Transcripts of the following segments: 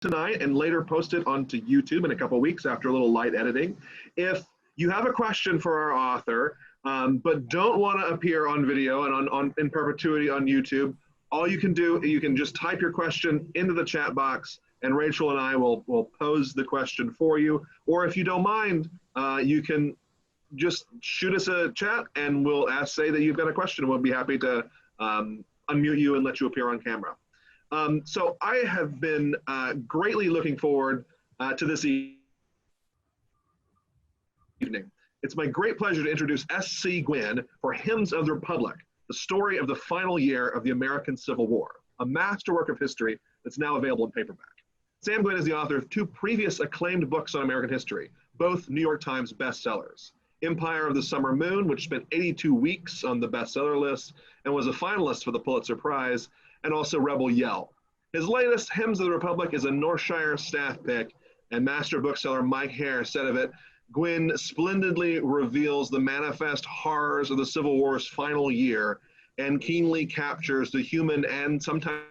tonight and later post it onto YouTube in a couple weeks after a little light editing. If you have a question for our author, but don't want to appear on video and in perpetuity on YouTube, all you can do, you can just type your question into the chat box and Rachel and I will pose the question for you. Or if you don't mind, you can just shoot us a chat and we'll say that you've got a question. We'll be happy to unmute you and let you appear on camera. So I have been greatly looking forward to this evening. It's my great pleasure to introduce S.C. Gwynne for Hymns of the Republic, the story of the final year of the American Civil War, a masterwork of history that's now available in paperback. Sam Gwynne is the author of 2 previous acclaimed books on American history, both New York Times bestsellers. Empire of the Summer Moon, which spent 82 weeks on the bestseller list and was a finalist for the Pulitzer Prize, and also Rebel Yell. His latest, Hymns of the Republic, is a Northshire staff pick, and master bookseller Mike Hare said of it, Gwynne splendidly reveals the manifest horrors of the Civil War's final year and keenly captures the human and sometimes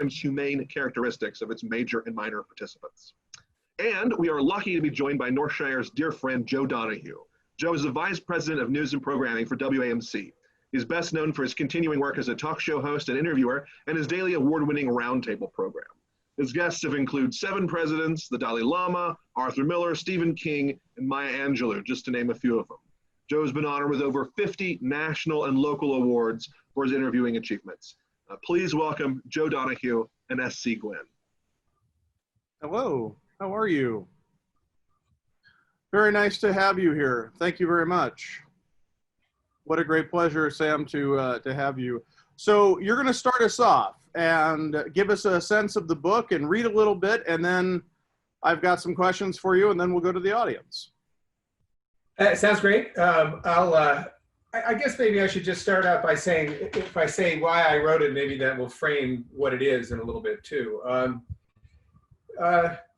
humane characteristics of its major and minor participants. And we are lucky to be joined by Northshire's dear friend, Joe Donahue. Joe is the Vice President of News and Programming for WAMC. He's best known for his continuing work as a talk show host and interviewer and his daily award-winning Roundtable program. His guests have included 7 presidents, the Dalai Lama, Arthur Miller, Stephen King, and Maya Angelou, just to name a few of them. Joe's been honored with over 50 national and local awards for his interviewing achievements. Please welcome Joe Donahue and S.C. Gwynne. Hello, how are you? Very nice to have you here. Thank you very much. What a great pleasure, Sam, to have you. So you're going to start us off and give us a sense of the book and read a little bit, and then I've got some questions for you, and then we'll go to the audience. Sounds great. I guess maybe I should just start out by saying, if I say why I wrote it, maybe that will frame what it is in a little bit too.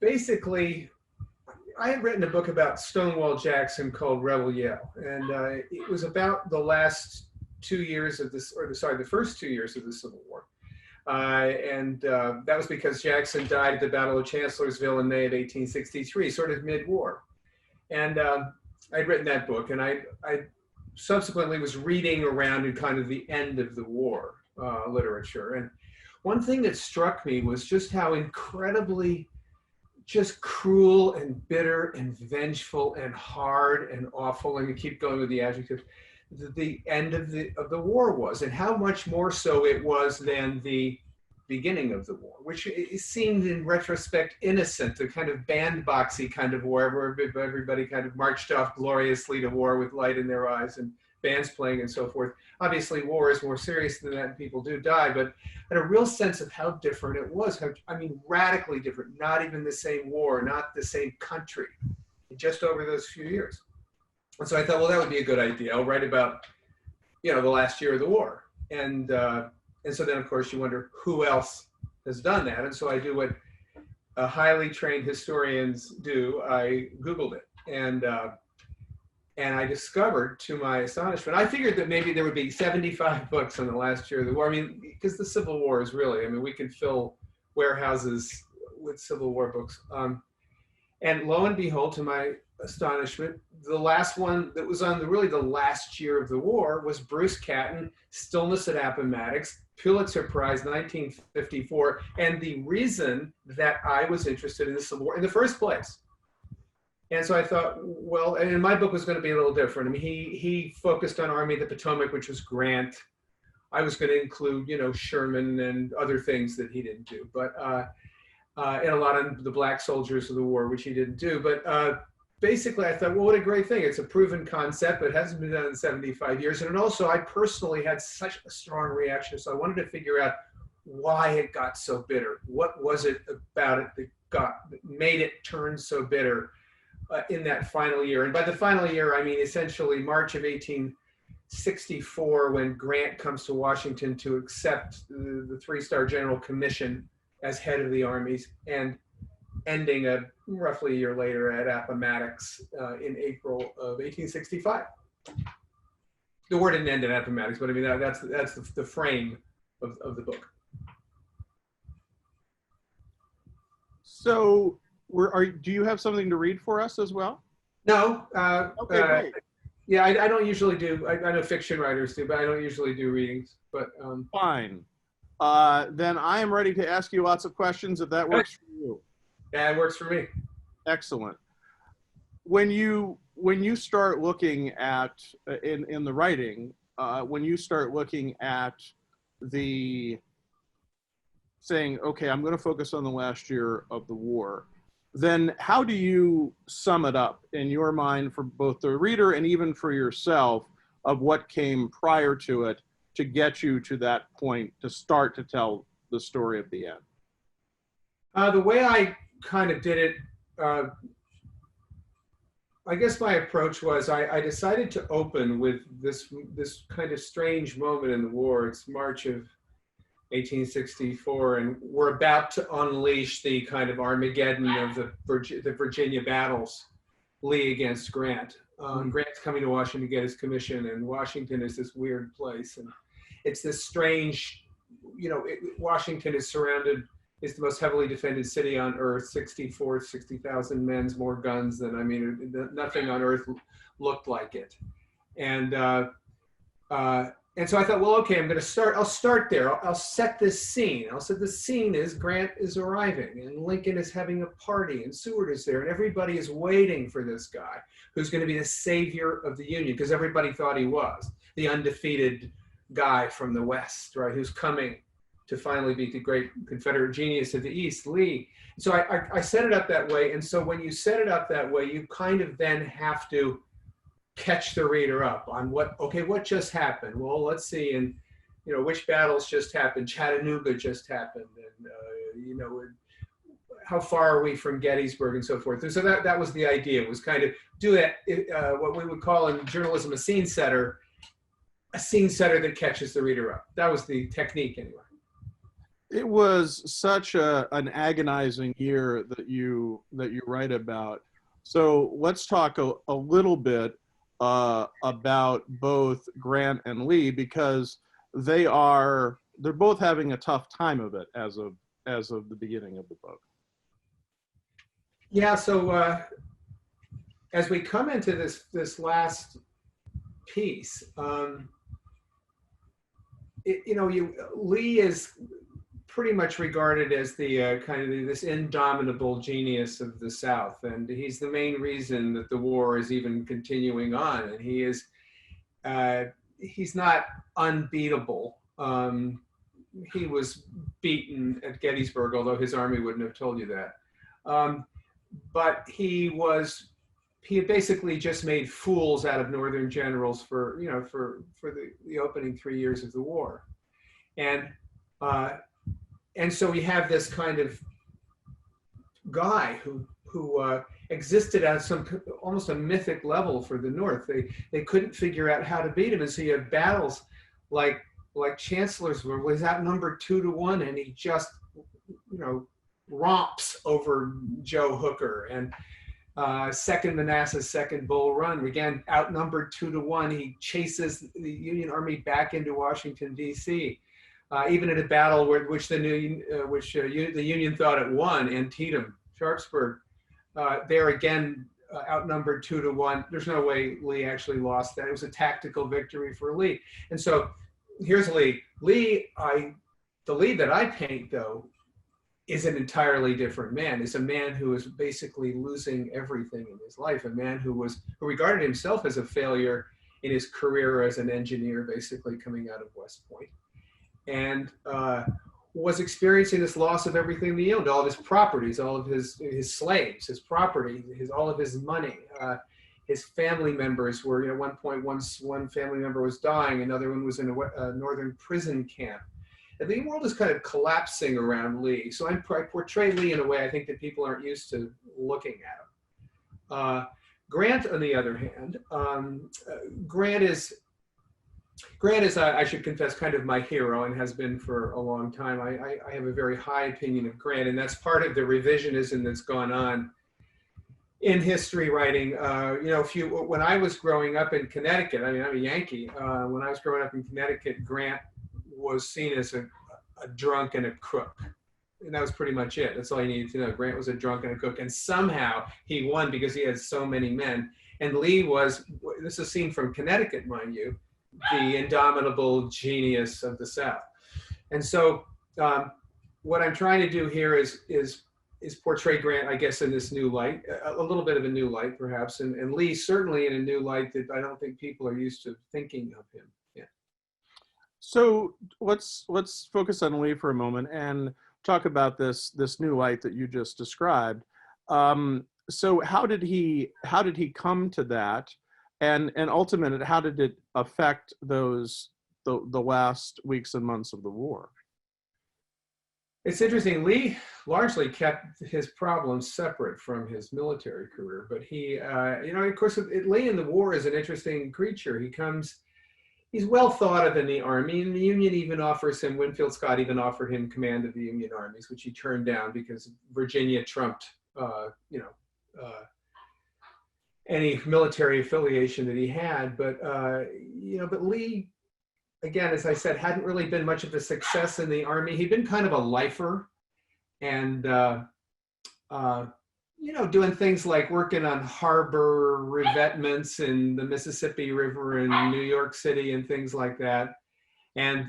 Basically, I had written a book about Stonewall Jackson called Rebel Yell, and it was about the last 2 years of this, or the first 2 years of the Civil War. That was because Jackson died at the Battle of Chancellorsville in May of 1863, sort of mid-war. And I'd written that book, and I subsequently was reading around in kind of the end of the war literature. And one thing that struck me was just how incredibly just cruel and bitter and vengeful and hard and awful, and we keep going with the adjectives, the end of the war was, and how much more so it was than the beginning of the war, which it seemed in retrospect innocent, a kind of bandboxy kind of war where everybody kind of marched off gloriously to war with light in their eyes and bands playing and so forth. Obviously, war is more serious than that, and people do die, but I had a real sense of how different it was. I mean, radically different, not even the same war, not the same country, just over those few years. And so I thought, well, that would be a good idea. I'll write about, the last year of the war. And so then, of course, you wonder who else has done that. And so I do what highly trained historians do. I Googled it. And I discovered, to my astonishment, I figured that maybe there would be 75 books on the last year of the war. I mean, because the Civil War is really, we can fill warehouses with Civil War books. And lo and behold, to my astonishment, the last one that was on really the last year of the war was Bruce Catton, Stillness at Appomattox, Pulitzer Prize, 1954, and the reason that I was interested in the Civil War in the first place. And so I thought, well, and my book was going to be a little different. He focused on Army of the Potomac, which was Grant. I was going to include, Sherman and other things that he didn't do, but and a lot of the black soldiers of the war, which he didn't do. But basically, I thought, well, what a great thing. It's a proven concept, but it hasn't been done in 75 years. And also, I personally had such a strong reaction, so I wanted to figure out why it got so bitter. What was it about it that made it turn so bitter in that final year? And by the final year, I mean essentially March of 1864, when Grant comes to Washington to accept the three-star general commission as head of the armies, and ending roughly a year later at Appomattox in April of 1865. The war didn't end at Appomattox, but that's the frame of the book. So, do you have something to read for us as well? No. Okay, great. Yeah, I don't usually do. I know fiction writers do, but I don't usually do readings. But Fine. Then I am ready to ask you lots of questions if that works for you. yeah, it works for me. Excellent. When you start looking at in the writing, when you start looking at the saying, okay, I'm going to focus on the last year of the war, then how do you sum it up in your mind for both the reader and even for yourself of what came prior to it to get you to that point to start to tell the story of the end? The way I kind of did it, I guess my approach was I decided to open with this kind of strange moment in the war. It's March of 1864, and we're about to unleash the kind of Armageddon of the Virginia battles, Lee against Grant. Grant's coming to Washington to get his commission, and Washington is this weird place, and it's this strange, Washington is surrounded. It's the most heavily defended city on earth, 60,000 men, more guns than, nothing on earth looked like it. And so I thought, well, okay, I'll start there. I'll set this scene. I'll set the scene is Grant is arriving and Lincoln is having a party and Seward is there and everybody is waiting for this guy who's going to be the savior of the Union, because everybody thought he was the undefeated guy from the West, right, who's coming to finally beat the great Confederate genius of the East, Lee. So I set it up that way. And so when you set it up that way, you kind of then have to catch the reader up on what just happened. Well, let's see, and which battles just happened. Chattanooga just happened, and how far are we from Gettysburg and so forth. And so that was the idea. It was kind of do that what we would call in journalism a scene setter that catches the reader up. That was the technique anyway. It was such an agonizing year that you write about. So let's talk a little bit about both Grant and Lee, because they're both having a tough time of it as of the beginning of the book. Yeah. So as we come into this last piece, Lee is pretty much regarded as the kind of this indomitable genius of the South, and he's the main reason that the war is even continuing on. And he's not unbeatable. He was beaten at Gettysburg, although his army wouldn't have told you that. But he had basically just made fools out of Northern generals for the opening 3 years of the war, and so we have this kind of guy who existed at almost a mythic level for the North. They couldn't figure out how to beat him, and so you have battles like Chancellorsville, where he's outnumbered 2-1, and he just romps over Joe Hooker. And Second Manassas, Second Bull Run, again outnumbered 2-1, he chases the Union Army back into Washington D.C. Even in a battle which the Union thought it won, Antietam, Sharpsburg, they're again outnumbered 2-1. There's no way Lee actually lost that. It was a tactical victory for Lee. And so here's Lee. The Lee that I paint, though, is an entirely different man. Is a man who is basically losing everything in his life. A man who regarded himself as a failure in his career as an engineer, basically coming out of West Point, and was experiencing this loss of everything that he owned, all of his properties, all of his slaves, his property, all of his money. His family members were, at one point, one family member was dying, another one was in a northern prison camp. And the world is kind of collapsing around Lee. So I portray Lee in a way I think that people aren't used to looking at him. Grant, on the other hand, Grant is, I should confess, kind of my hero, and has been for a long time. I have a very high opinion of Grant, and that's part of the revisionism that's gone on in history writing. When I was growing up in Connecticut, I'm a Yankee. When I was growing up in Connecticut, Grant was seen as a drunk and a crook. And that was pretty much it. That's all you needed to know. Grant was a drunk and a cook, and somehow he won because he had so many men. And Lee was, this is seen from Connecticut, mind you, the indomitable genius of the South. And so what I'm trying to do here is portray Grant, I guess, in this new light, a little bit of a new light, perhaps, and Lee certainly in a new light that I don't think people are used to thinking of him. Yeah. So let's focus on Lee for a moment and talk about this new light that you just described. So how did he come to that, and ultimately how did it affect the last weeks and months of the war? It's interesting. Lee largely kept his problems separate from his military career, but he, of course, Lee in the war is an interesting creature. He's well thought of in the Army, and the Union even offers him, Winfield Scott even offered him command of the Union armies, which he turned down because Virginia trumped, any military affiliation that he had. But Lee, again, as I said, hadn't really been much of a success in the Army. He'd been kind of a lifer and, doing things like working on harbor revetments in the Mississippi River in New York City and things like that. And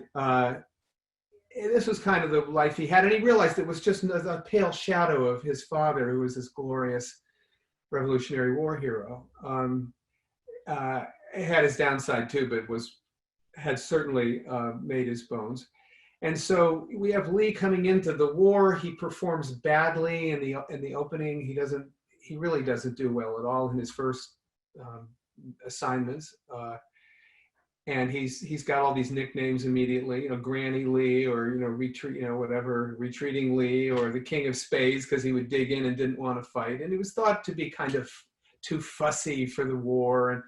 this was kind of the life he had. And he realized it was just a pale shadow of his father, who was this glorious Revolutionary War hero. It had his downside too, but had certainly made his bones. And so we have Lee coming into the war. He performs badly in the opening. He really doesn't do well at all in his first assignments. And he's got all these nicknames immediately, Granny Lee, or retreating Lee, or the King of Spades, because he would dig in and didn't want to fight. And he was thought to be kind of too fussy for the war. And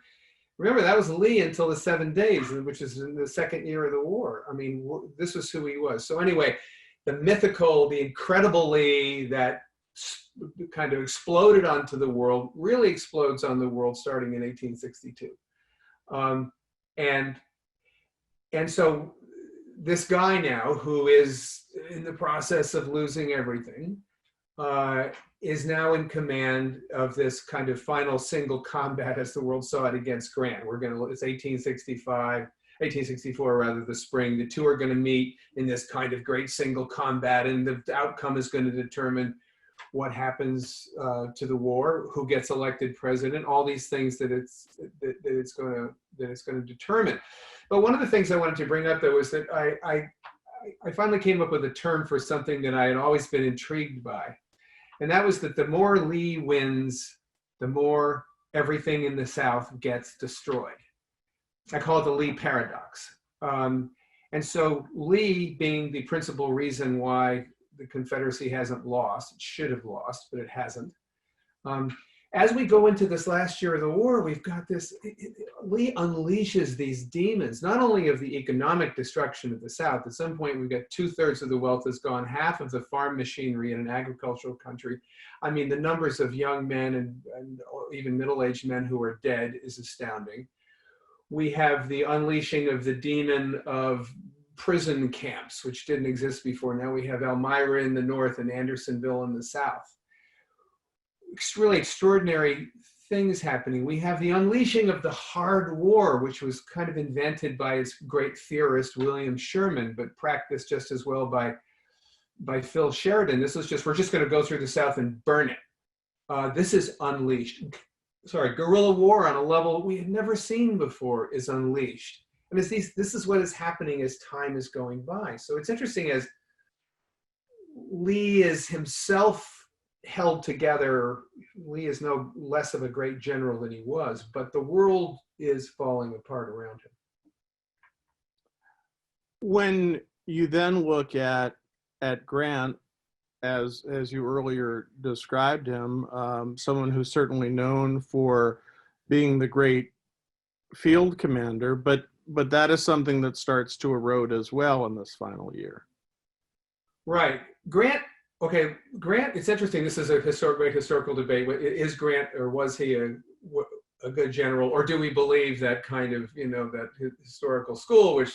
remember, that was Lee until the 7 days, which is in the second year of the war. I mean, this was who he was. So anyway, the mythical, the incredible Lee that kind of exploded onto the world, really explodes on the world starting in 1862. And so this guy now, who is in the process of losing everything, is now in command of this kind of final single combat, as the world saw it, against Grant. It's 1864 rather, the spring. The two are going to meet in this kind of great single combat, and the outcome is going to determine what happens to the war, who gets elected president, all these things that it's going to determine. But one of the things I wanted to bring up, though, is that I finally came up with a term for something that I had always been intrigued by. And that was that the more Lee wins, the more everything in the South gets destroyed. I call it the Lee paradox. And so Lee, being the principal reason why the Confederacy hasn't lost, it should have lost, but it hasn't. As we go into this last year of the war, we've got this, Lee unleashes these demons, not only of the economic destruction of the South. At some point, we've got 2/3 of the wealth is gone, half of the farm machinery in an agricultural country. I mean, the numbers of young men and even middle-aged men who are dead is astounding. We have the unleashing of the demon of prison camps, which didn't exist before. Now we have Elmira in the north and Andersonville in the south. Really extraordinary things happening. We have the unleashing of the hard war, which was kind of invented by its great theorist William Sherman, but practiced just as well by Phil Sheridan. This is just, we're just going to go through the South and burn it. This is unleashed. Guerrilla war on a level we had never seen before is unleashed. I mean, this is what is happening as time is going by. So it's interesting, as Lee is himself held together. Lee is no less of a great general than he was, but the world is falling apart around him. When you then look at Grant, as you earlier described him, someone who's certainly known for being the great field commander, but that is something that starts to erode as well in this final year. Right. Grant, it's interesting. This is a great historical debate. Is Grant, or was he a good general, or do we believe that kind of, that historical school, which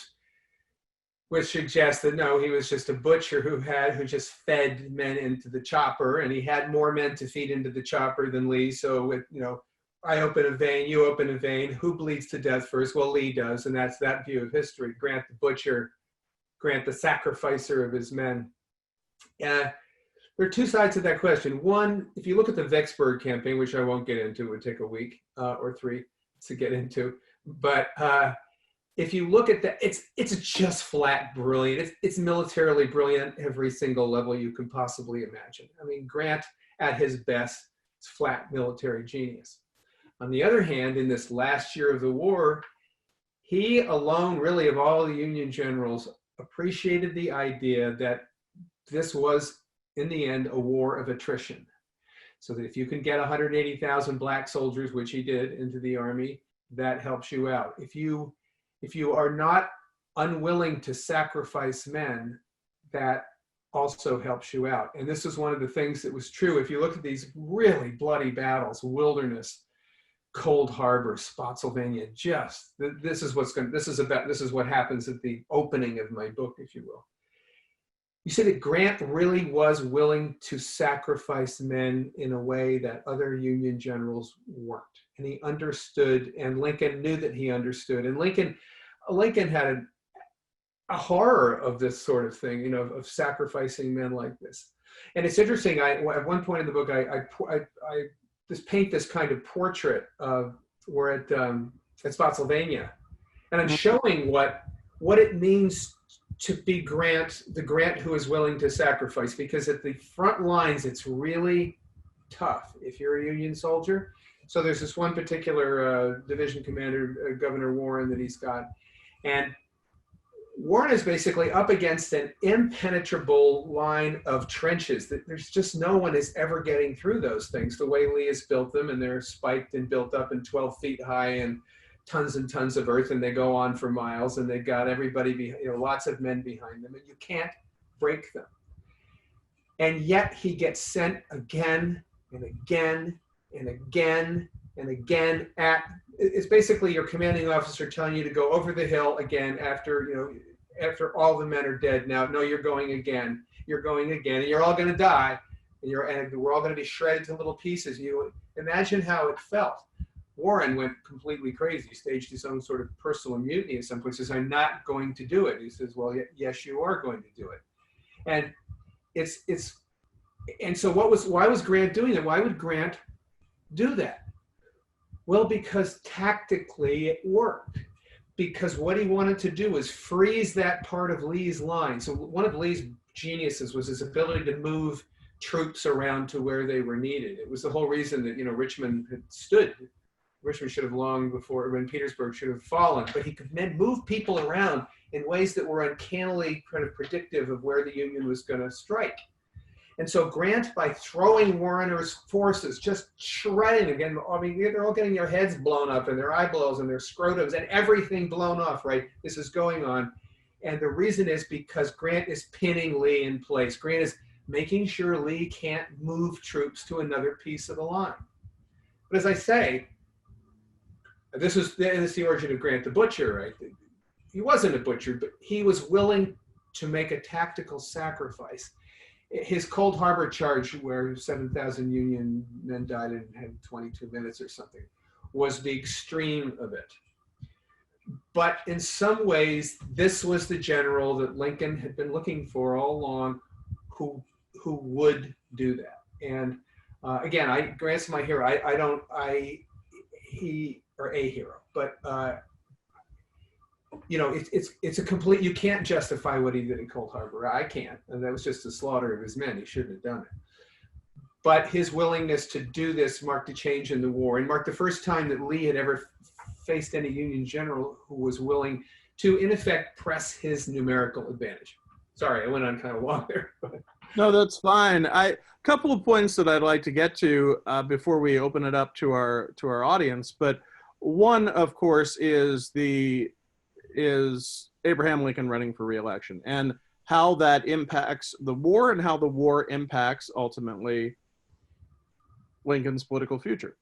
which suggests that no, he was just a butcher who just fed men into the chopper, and he had more men to feed into the chopper than Lee. So with, you know, I open a vein, you open a vein, who bleeds to death first? Well, Lee does, and that's that view of history. Grant the butcher, Grant the sacrificer of his men. There are two sides to that question. One, if you look at the Vicksburg campaign, which I won't get into, it would take a week or three to get into, but if you look at that, it's just flat brilliant. It's militarily brilliant every single level you can possibly imagine. I mean, Grant at his best is flat military genius. On the other hand, in this last year of the war, he alone, really, of all the Union generals, appreciated the idea that this was, in the end, a war of attrition. So that if you can get 180,000 black soldiers, which he did, into the army, that helps you out. If you are not unwilling to sacrifice men, that also helps you out. And this is one of the things that was true. If you look at these really bloody battles, Wilderness, Cold Harbor, Spotsylvania, this is what happens at the opening of my book, if you will. You see that Grant really was willing to sacrifice men in a way that other Union generals weren't. And he understood, and Lincoln knew that he understood. And Lincoln had a horror of this sort of thing, you know, of sacrificing men like this. And it's interesting, at one point in the book, I just paint this kind of portrait of, we're at Spotsylvania. And I'm showing what it means to be the Grant who is willing to sacrifice, because at the front lines, it's really tough if you're a Union soldier. So there's this one particular division commander, Governor Warren, that he's got. And Warren is basically up against an impenetrable line of trenches that there's just no one is ever getting through those things the way Lee has built them. And they're spiked and built up and 12 feet high and tons of earth, and they go on for miles, and they've got everybody, lots of men behind them, and you can't break them. And yet he gets sent again and again and again and again it's basically your commanding officer telling you to go over the hill again after all the men are dead. Now, no, you're going again, and you're all going to die, and we're all going to be shredded to little pieces. You imagine how it felt. Warren went completely crazy, staged his own sort of personal mutiny at some point. He says, I'm not going to do it. He says, well, yes, you are going to do it. And and so why was Grant doing that? Why would Grant do that? Well, because tactically it worked. Because what he wanted to do was freeze that part of Lee's line. So one of Lee's geniuses was his ability to move troops around to where they were needed. It was the whole reason that, Richmond had stood. Richmond should have long before, when Petersburg should have fallen, but he could move people around in ways that were uncannily kind of predictive of where the Union was going to strike. And so Grant, by throwing Warrener's forces, just shredding again, I mean, they're all getting their heads blown up and their eyeballs and their scrotums and everything blown off, right? This is going on. And the reason is because Grant is pinning Lee in place. Grant is making sure Lee can't move troops to another piece of the line. But as I say, this is the origin of Grant the Butcher, right? He wasn't a butcher, but he was willing to make a tactical sacrifice. His Cold Harbor charge, where 7,000 Union men died in 22 minutes or something, was the extreme of it. But in some ways, this was the general that Lincoln had been looking for all along, who would do that. And again, Grant's my hero. Or a hero, but it's a complete, you can't justify what he did in Cold Harbor. I can't, and that was just the slaughter of his men. He shouldn't have done it. But his willingness to do this marked a change in the war, and marked the first time that Lee had ever faced any Union general who was willing to, in effect, press his numerical advantage. Sorry, I went on kind of long there. No, that's fine. A couple of points that I'd like to get to before we open it up to our audience, but one, of course, is Abraham Lincoln running for re-election and how that impacts the war and how the war impacts ultimately Lincoln's political future.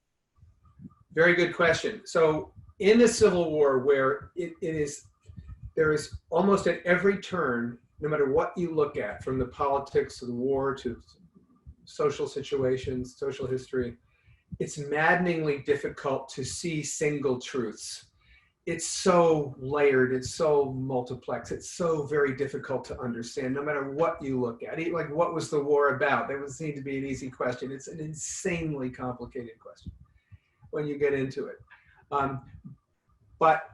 Very good question. So in the Civil War, where it is there is almost at every turn, no matter what you look at, from the politics to the war to social situations, social history, it's maddeningly difficult to see single truths. It's so layered, it's so multiplex, it's so very difficult to understand, no matter what you look at. Like, what was the war about? That would seem to be an easy question. It's an insanely complicated question when you get into it. But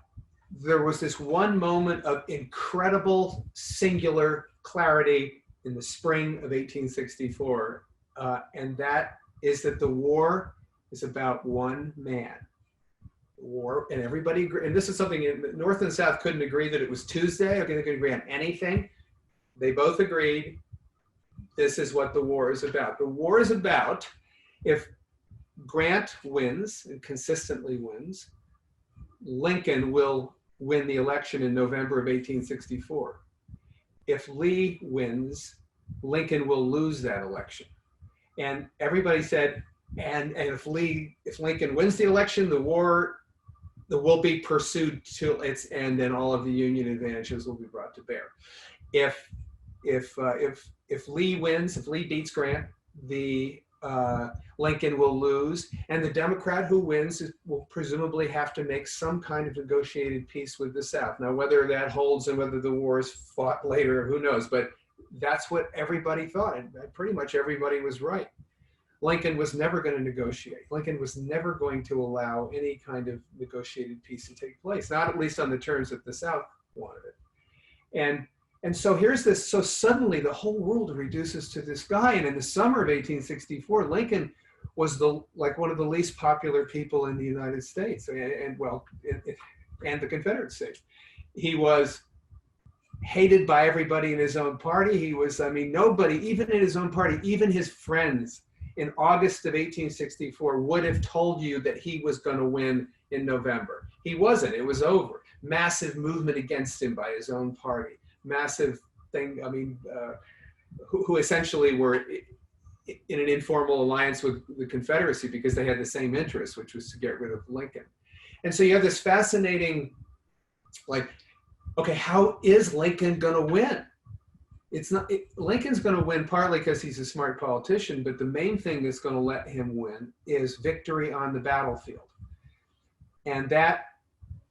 there was this one moment of incredible singular clarity in the spring of 1864, and that is that the war is about one man. War, and everybody agreed, and this is something North and South couldn't agree that it was Tuesday. Okay, they could agree on anything. They both agreed this is what the war is about. The war is about, if Grant wins and consistently wins, Lincoln will win the election in November of 1864. If Lee wins, Lincoln will lose that election. And everybody said, and if Lincoln wins the election, the war will be pursued till its end, and all of the Union advantages will be brought to bear. If Lee wins, if Lee beats Grant, the Lincoln will lose, and the Democrat who wins will presumably have to make some kind of negotiated peace with the South. Now, whether that holds and whether the war is fought later, who knows? But that's what everybody thought, and pretty much everybody was right. Lincoln was never going to negotiate. Lincoln was never going to allow any kind of negotiated peace to take place, not at least on the terms that the South wanted it. And so here's this, so suddenly the whole world reduces to this guy. And in the summer of 1864, Lincoln was like one of the least popular people in the United States, and the Confederate States. He was hated by everybody in his own party. He was, nobody, even in his own party, even his friends, in August of 1864 would have told you that he was going to win in November. He wasn't. It was over. Massive movement against him by his own party. Massive thing. Who essentially were in an informal alliance with the Confederacy because they had the same interest, which was to get rid of Lincoln. And so you have this fascinating, okay, how is Lincoln going to win? Lincoln's going to win partly because he's a smart politician, but the main thing that's going to let him win is victory on the battlefield. And that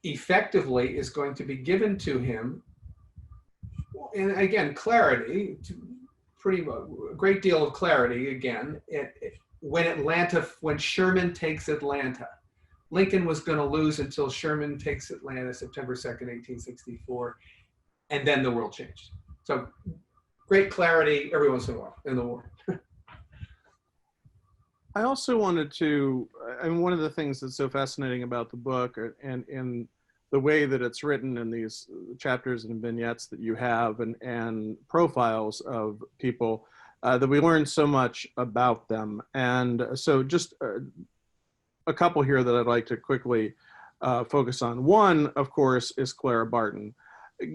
effectively is going to be given to him, and again, clarity, a great deal of clarity again, when Sherman takes Atlanta. Lincoln was going to lose until Sherman takes Atlanta, September 2nd, 1864, and then the world changed. So great clarity every once in a while in the war. I also wanted to, one of the things that's so fascinating about the book and in the way that it's written in these chapters and vignettes that you have and profiles of people, that we learn so much about them. And so just a couple here that I'd like to quickly focus on. One, of course, is Clara Barton.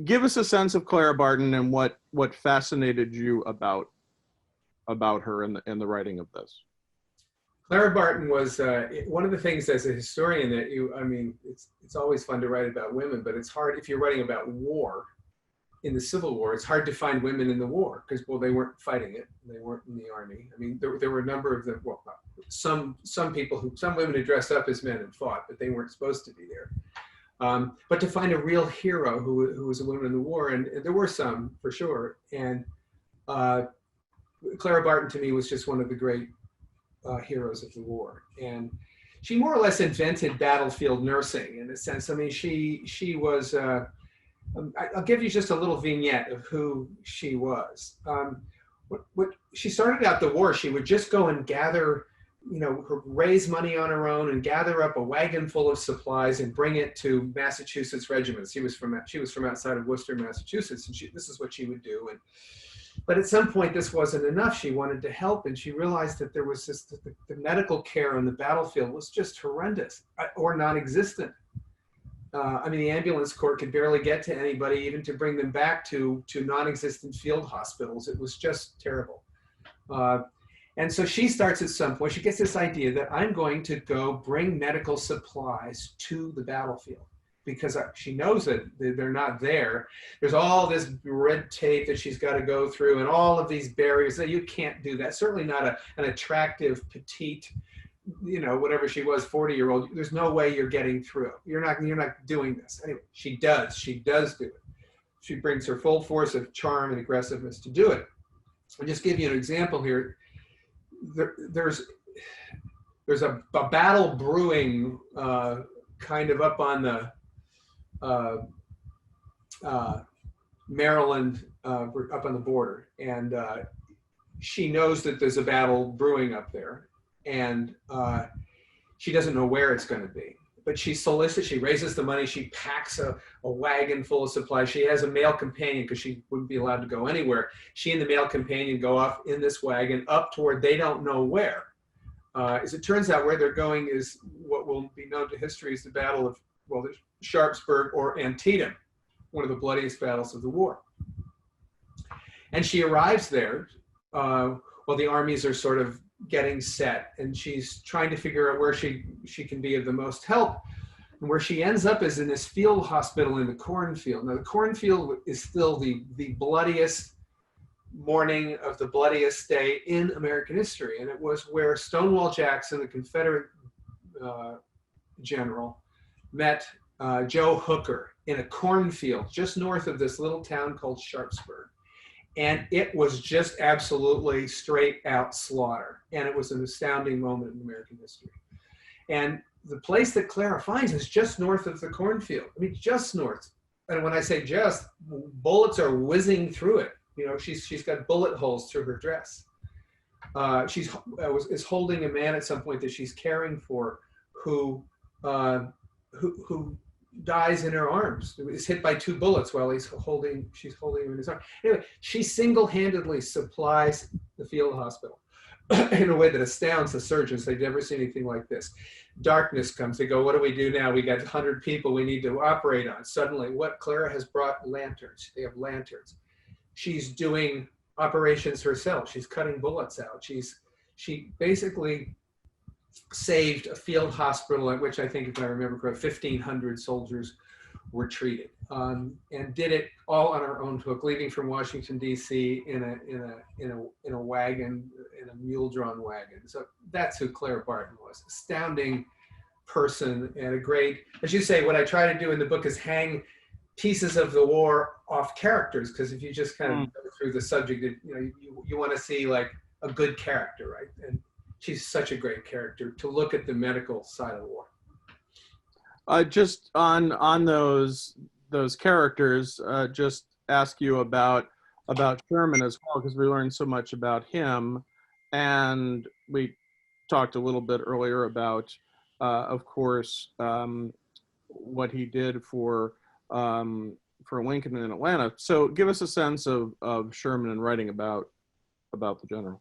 Give us a sense of Clara Barton and what fascinated you about her in the writing of this. Clara Barton was one of the things as a historian that it's always fun to write about women, but it's hard if you're writing about war. In the Civil War, it's hard to find women in the war because, well, they weren't fighting it. They weren't in the army. There were a number of them. Well, some women who dressed up as men and fought, but they weren't supposed to be there. But to find a real hero who was a woman in the war, and there were some for sure. And Clara Barton to me was just one of the great heroes of the war. And she more or less invented battlefield nursing in a sense. She was. I'll give you just a little vignette of who she was. She started out the war. She would just go and gather, raise money on her own and gather up a wagon full of supplies and bring it to Massachusetts regiments. She was from outside of Worcester, Massachusetts, and this is what she would do. But at some point, this wasn't enough. She wanted to help, and she realized that there was the medical care on the battlefield was just horrendous or non-existent. The ambulance corps could barely get to anybody, even to bring them back to non-existent field hospitals. It was just terrible. And so she starts at some point, she gets this idea that I'm going to go bring medical supplies to the battlefield. because she knows that they're not there. There's all this red tape that she's got to go through and all of these barriers that you can't do that. Certainly not an attractive, petite, you know, whatever she was, 40-year-old. There's no way you're getting through. You're not doing this. Anyway, she does do it. She brings her full force of charm and aggressiveness to do it. I'll just give you an example here. There's a battle brewing kind of up on the Maryland, up on the border, and she knows that there's a battle brewing up there, and she doesn't know where it's going to be. But she solicits, she raises the money, she packs a wagon full of supplies. She has a male companion because she wouldn't be allowed to go anywhere. She and the male companion go off in this wagon up toward they don't know where. As it turns out, where they're going is what will be known to history as the Battle of, well, there's Sharpsburg or Antietam, one of the bloodiest battles of the war. And she arrives there while the armies are sort of getting set, and she's trying to figure out where she can be of the most help. And where she ends up is in this field hospital in the cornfield. Now, the cornfield is still the bloodiest morning of the bloodiest day in American history, and it was where Stonewall Jackson, the Confederate general, met Joe Hooker in a cornfield just north of this little town called Sharpsburg. And it was just absolutely straight out slaughter. And it was an astounding moment in American history. And the place that Clara finds is just north of the cornfield. I mean, just north. And when I say just, bullets are whizzing through it. You know, she's got bullet holes through her dress. Is holding a man at some point that she's caring for who dies in her arms. Is hit by 2 bullets while she's holding him in his arms. Anyway, she single-handedly supplies the field hospital in a way that astounds the surgeons. They've never seen anything like this. Darkness comes. They go, what do we do now? We got 100 people we need to operate on. Suddenly, Clara has brought lanterns. They have lanterns. She's doing operations herself. She's cutting bullets out. She basically saved a field hospital at which, I think, if I remember correctly, 1,500 soldiers were treated, and did it all on her own hook, leaving from Washington D.C. in a wagon, in a mule-drawn wagon. So that's who Clara Barton was. Astounding person, and a great, as you say, what I try to do in the book is hang pieces of the war off characters, because if you just kind of go through the subject, you want to see like a good character, right? And she's such a great character to look at the medical side of the war. Just on those characters, just ask you about Sherman as well, because we learned so much about him, and we talked a little bit earlier about, of course, what he did for Lincoln in Atlanta. So give us a sense of Sherman and writing about the general.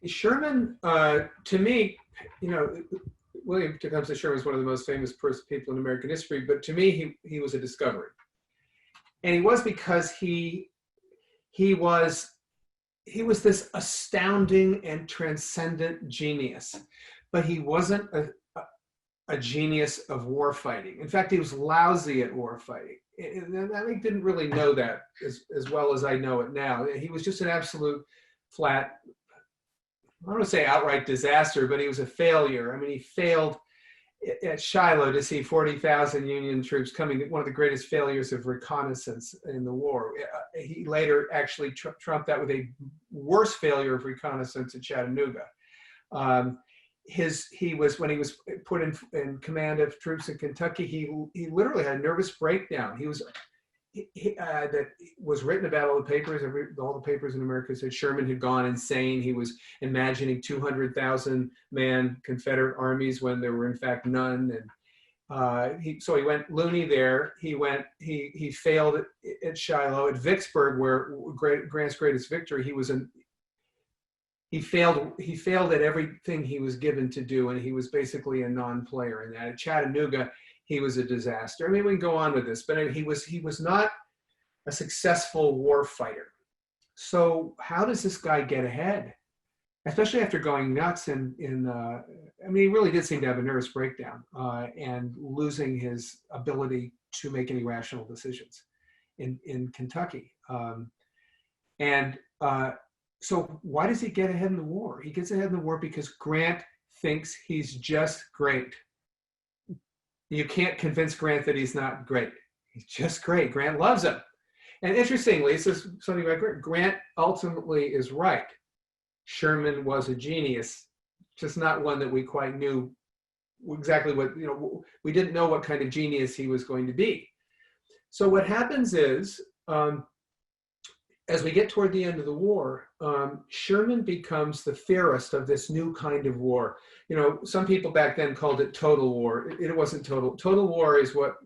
Sherman, to me, William Tecumseh Sherman is one of the most famous people in American history, but to me, he was a discovery. And he was because he was this astounding and transcendent genius, but he wasn't a genius of war fighting. In fact, he was lousy at war fighting. And I didn't really know that as well as I know it now. He was just an absolute flat, I don't want to say outright disaster, but he was a failure. I mean, he failed at Shiloh to see 40,000 Union troops coming, one of the greatest failures of reconnaissance in the war. He later actually trumped that with a worse failure of reconnaissance at Chattanooga. When he was put in command of troops in Kentucky, he literally had a nervous breakdown. That was written about all the papers. All the papers in America said Sherman had gone insane. He was imagining 200,000 man Confederate armies when there were in fact none. And so he went loony there. He failed at Shiloh. At Vicksburg, where Grant's greatest victory, he failed at everything he was given to do, and he was basically a non-player in that. At Chattanooga, he was a disaster. I mean, we can go on with this, but he was not a successful war fighter. So how does this guy get ahead? especially after going nuts I mean, he really did seem to have a nervous breakdown and losing his ability to make any rational decisions in Kentucky. So why does he get ahead in the war? He gets ahead in the war because Grant thinks he's just great. You can't convince Grant that he's not great. He's just great. Grant loves him. And interestingly, this is something about Grant. Grant ultimately is right. Sherman was a genius, just not one that we quite knew exactly what, we didn't know what kind of genius he was going to be. So what happens is, as we get toward the end of the war, Sherman becomes the theorist of this new kind of war. Some people back then called it total war. It wasn't total. Total war is what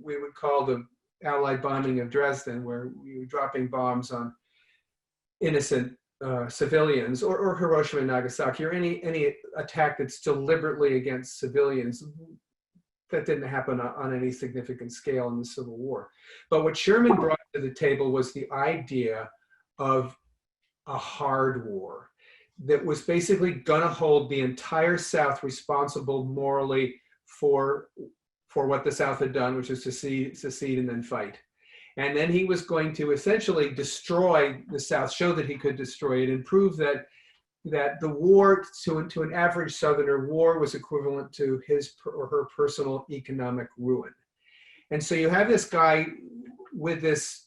we would call the Allied bombing of Dresden, where we were dropping bombs on innocent civilians, or Hiroshima and Nagasaki, or any attack that's deliberately against civilians. That didn't happen on any significant scale in the Civil War. But what Sherman brought to the table was the idea of a hard war that was basically going to hold the entire South responsible morally for what the South had done, which is to secede and then fight. And then he was going to essentially destroy the South, show that he could destroy it, and prove that the war, to an average Southerner, war was equivalent to his or her personal economic ruin. And so you have this guy with this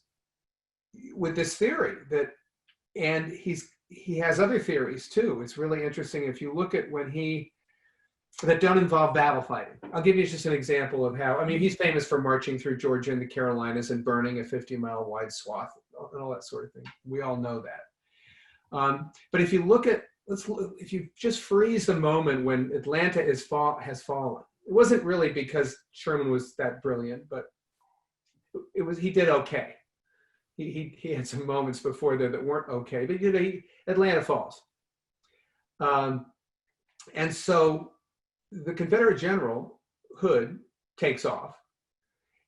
theory and he has other theories too. It's really interesting if you look at that don't involve battle fighting. I'll give you just an example of how, he's famous for marching through Georgia and the Carolinas and burning a 50-mile wide swath and all that sort of thing. We all know that. But if you look at, if you just freeze the moment when Atlanta has fallen, it wasn't really because Sherman was that brilliant, but he did okay. He had some moments before there that weren't okay, but Atlanta falls. And so the Confederate general, Hood, takes off.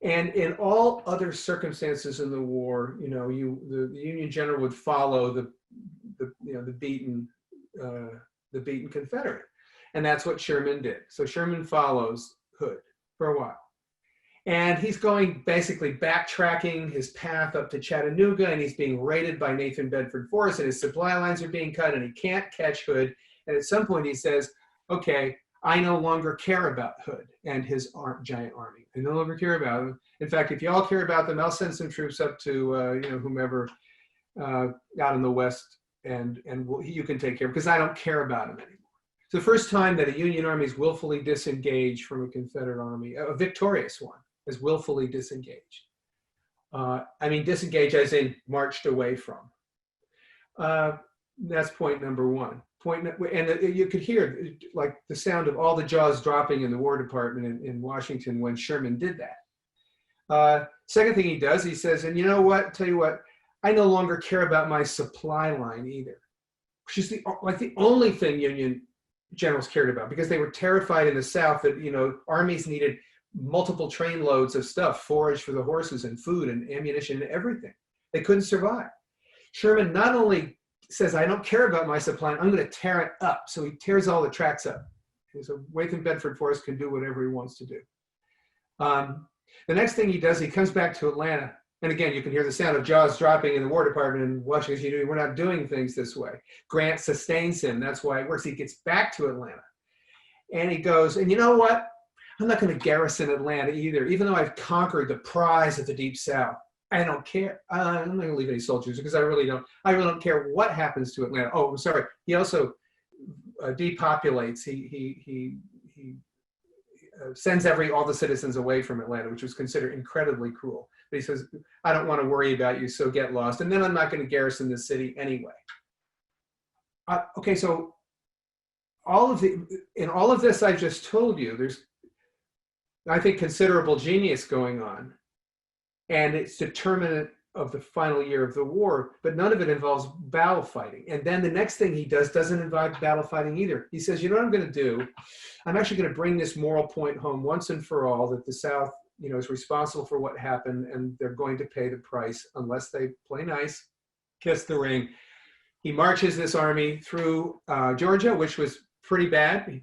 And in all other circumstances in the war, the Union general would follow the beaten Confederate. And that's what Sherman did. So Sherman follows Hood for a while. And he's going basically backtracking his path up to Chattanooga, and he's being raided by Nathan Bedford Forrest, and his supply lines are being cut, and he can't catch Hood. And at some point he says, okay, I no longer care about Hood and his giant army. I no longer care about him. In fact, if you all care about them, I'll send some troops up to whomever out in the West, and you can take care of him, because I don't care about him anymore. It's the first time that a Union army is willfully disengaged from a Confederate army, a victorious one, is willfully disengaged. Disengaged as in marched away from. That's point number one. You could hear like the sound of all the jaws dropping in the War Department in Washington when Sherman did that. Second thing he does, he says, and you know what, tell you what, I no longer care about my supply line either, which is the only thing Union generals cared about, because they were terrified in the South that, armies needed multiple train loads of stuff, forage for the horses and food and ammunition and everything. They couldn't survive. Sherman not only says, I don't care about my supply, I'm going to tear it up. So he tears all the tracks up. And so Nathan Bedford Forrest can do whatever he wants to do. The next thing he does, he comes back to Atlanta. And again, you can hear the sound of jaws dropping in the War Department in Washington. We're not doing things this way. Grant sustains him. That's why it works. He gets back to Atlanta. And he goes, and you know what? I'm not going to garrison Atlanta either, even though I've conquered the prize of the Deep South. I don't care. I'm not going to leave any soldiers, because I really don't care what happens to Atlanta. Oh, I'm sorry. He also depopulates. He sends all the citizens away from Atlanta, which was considered incredibly cruel. But he says, I don't want to worry about you, so get lost. And then I'm not going to garrison the city anyway. Okay, so in all of this I've just told you, there's, I think, considerable genius going on. And it's determinant of the final year of the war, but none of it involves battle fighting. And then the next thing he does doesn't involve battle fighting either. He says, you know what I'm going to do? I'm actually going to bring this moral point home once and for all, that the South, is responsible for what happened, and they're going to pay the price unless they play nice, kiss the ring, He marches this army through Georgia, which was pretty bad,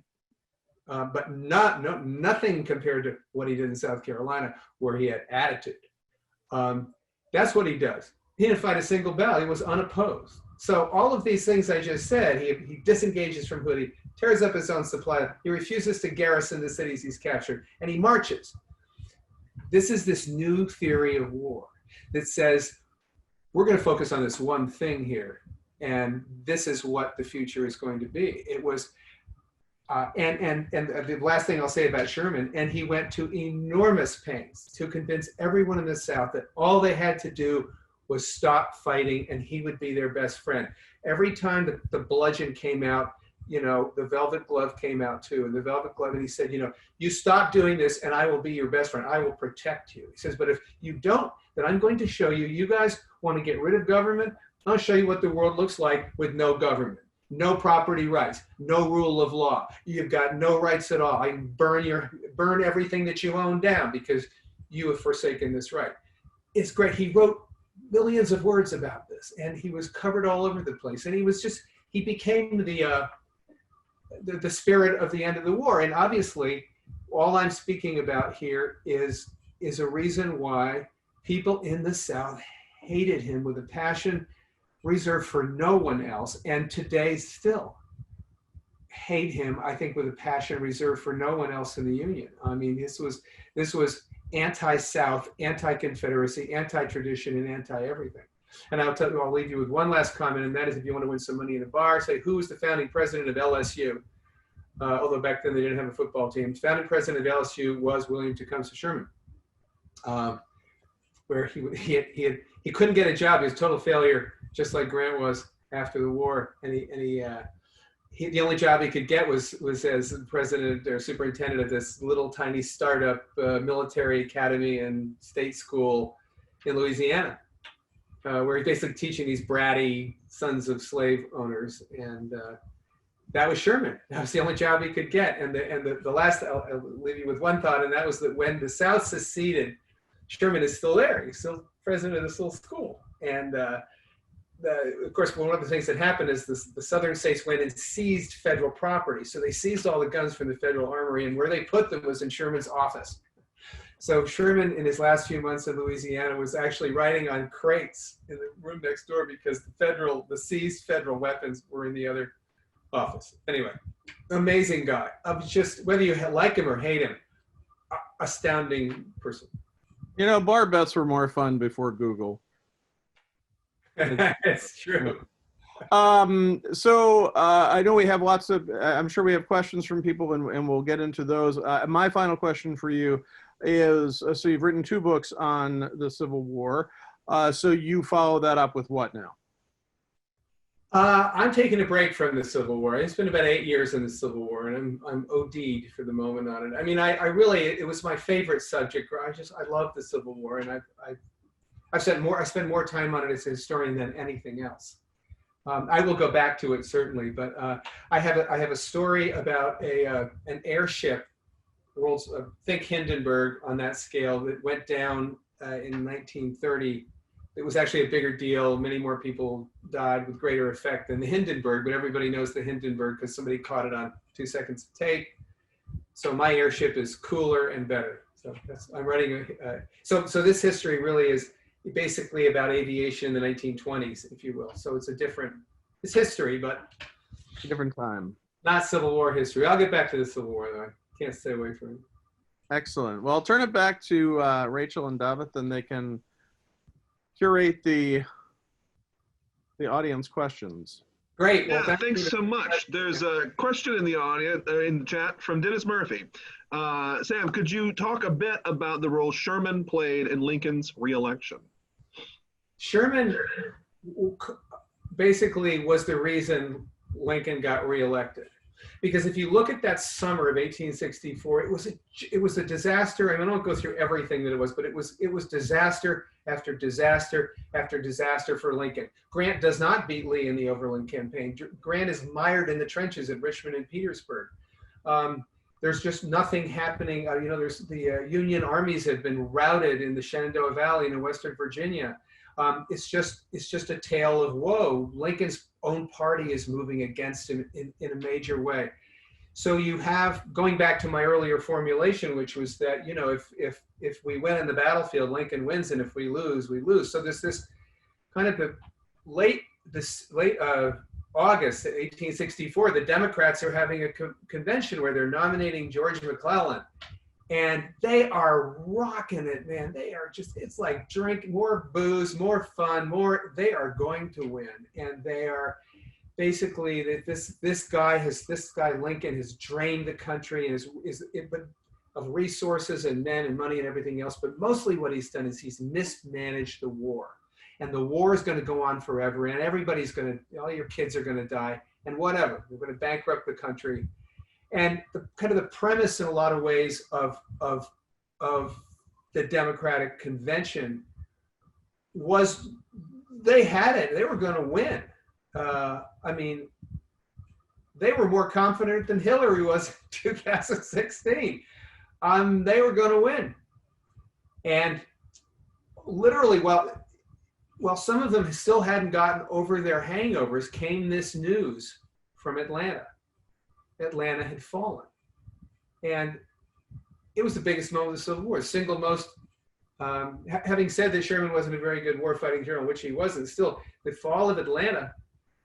but nothing compared to what he did in South Carolina, where he had attitude. That's what he does. He didn't fight a single battle. He was unopposed. So all of these things I just said, he disengages from Hood, he tears up his own supply, he refuses to garrison the cities he's captured, and he marches. This is this new theory of war that says, we're going to focus on this one thing here, and this is what the future is going to be. It was, and the last thing I'll say about Sherman, and he went to enormous pains to convince everyone in the South that all they had to do was stop fighting and he would be their best friend. Every time the bludgeon came out, you know, the velvet glove came out too. And the velvet glove, and he said, you know, you stop doing this and I will be your best friend. I will protect you. He says, but if you don't, then I'm going to show you, you guys want to get rid of government? I'll show you what the world looks like with no government, no property rights, no rule of law. You've got no rights at all. I burn everything that you own down because you have forsaken this right. It's great. He wrote millions of words about this, and he was covered all over the place. And he became the spirit of the end of the war. And obviously, all I'm speaking about here is a reason why people in the South hated him with a passion reserved for no one else, and today still hate him, I think, with a passion reserved for no one else in the Union. I mean, this was anti-South, anti-Confederacy, anti-tradition, and anti-everything. And I'll leave you with one last comment, and that is, if you want to win some money in a bar, say, who was the founding president of LSU? Although back then they didn't have a football team. The founding president of LSU was William Tecumseh Sherman, where he couldn't get a job. He was a total failure, just like Grant was after the war. And the only job he could get was as president or superintendent of this little tiny startup military academy and state school in Louisiana, where he's basically teaching these bratty sons of slave owners. And that was Sherman. That was the only job he could get. And the last, I'll leave you with one thought, and that was that when the South seceded, Sherman is still there. He's still president of this little school. And of course, one of the things that happened is the southern states went and seized federal property. So they seized all the guns from the federal armory, and where they put them was in Sherman's office. So Sherman, in his last few months in Louisiana, was actually writing on crates in the room next door because the seized federal weapons were in the other office. Anyway, amazing guy. Just, whether you like him or hate him, astounding person. You know, bar bets were more fun before Google. It's true. So I know we have I'm sure we have questions from people, and we'll get into those. My final question for you is, so you've written 2 books on the Civil War. So you follow that up with what now? I'm taking a break from the Civil War. It's been about 8 years in the Civil War, and I'm OD'd for the moment on it. I mean, I really, it was my favorite subject. I love the Civil War, and I spent more time on it as a historian than anything else. I will go back to it certainly, but I have a story about an airship, think Hindenburg on that scale, that went down in 1930. It was actually a bigger deal. Many more people died with greater effect than the Hindenburg, but everybody knows the Hindenburg because somebody caught it on 2 seconds of tape. So my airship is cooler and better. So I'm writing so this history really is basically about aviation in the 1920s, if you will. So it's it's history, but a different time. Not Civil War history. I'll get back to the Civil War, though. I can't stay away from it. Excellent. Well, I'll turn it back to Rachel and David, and they can curate the audience questions. Great. Well, yeah, thanks so much. There's a question in the audience, in the chat, from Dennis Murphy. Sam, could you talk a bit about the role Sherman played in Lincoln's reelection? Sherman basically was the reason Lincoln got reelected. Because if you look at that summer of 1864, it was a disaster. I mean, I won't go through everything that it was, but it was disaster after disaster after disaster for Lincoln. Grant does not beat Lee in the Overland campaign. Grant is mired in the trenches at Richmond and Petersburg. There's just nothing happening. There's the Union armies have been routed in the Shenandoah Valley and in Western Virginia. it's just a tale of woe. Lincoln's own party is moving against him in a major way. So you have, going back to my earlier formulation, which was that, you know, if we win in the battlefield, Lincoln wins, and if we lose, we lose. So there's this kind of late August 1864, the Democrats are having a convention where they're nominating George McClellan. And they are rocking it, man. They are just, it's like drink, more booze, more fun, they are going to win. And they are basically, this guy Lincoln has drained the country and of resources and men and money and everything else. But mostly what he's done is he's mismanaged the war. And the war is going to go on forever. And everybody's going to, all your kids are going to die and whatever. We're going to bankrupt the country. And the premise in a lot of ways of the Democratic convention was they had it. They were going to win. I mean, they were more confident than Hillary was in 2016. They were going to win. And literally, while some of them still hadn't gotten over their hangovers, came this news from Atlanta. Atlanta had fallen. And it was the biggest moment of the Civil War, single most, having said that Sherman wasn't a very good warfighting general, which he wasn't, still the fall of Atlanta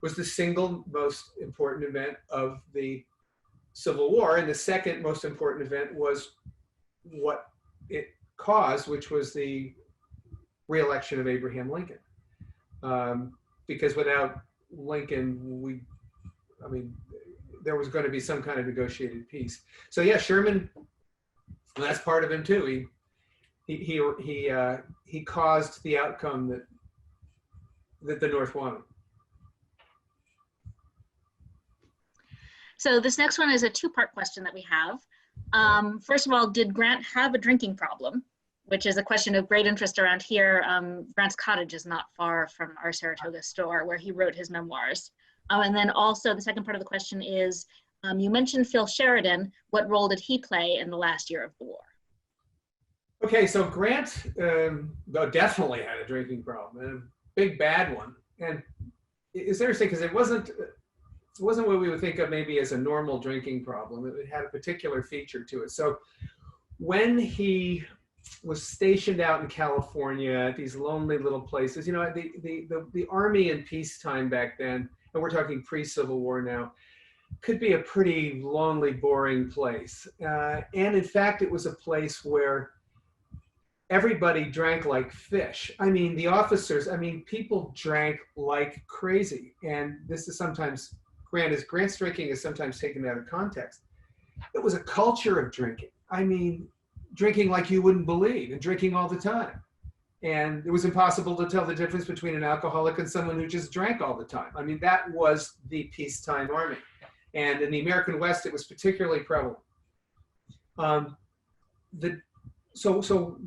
was the single most important event of the Civil War. And the second most important event was what it caused, which was the re-election of Abraham Lincoln. Because without Lincoln, there was going to be some kind of negotiated peace. So yeah, Sherman, that's part of him too. He caused the outcome that the North wanted. So this next one is a two-part question that we have. First of all, did Grant have a drinking problem? Which is a question of great interest around here. Grant's cottage is not far from our Saratoga store where he wrote his memoirs. And then also the second part of the question is, you mentioned Phil Sheridan. What role did he play in the last year of the war? Okay, so Grant definitely had a drinking problem, and a big bad one. And it's interesting because it wasn't what we would think of maybe as a normal drinking problem. It had a particular feature to it. So when he was stationed out in California at these lonely little places, you know, the Army in peacetime back then, and we're talking pre-Civil War now, could be a pretty lonely, boring place. And in fact, it was a place where everybody drank like fish. I mean, the officers, people drank like crazy. And this is sometimes, Grant's drinking is sometimes taken out of context. It was a culture of drinking. I mean, drinking like you wouldn't believe, and drinking all the time. And it was impossible to tell the difference between an alcoholic and someone who just drank all the time. I mean, that was the peacetime Army. And in the American West, it was particularly prevalent. So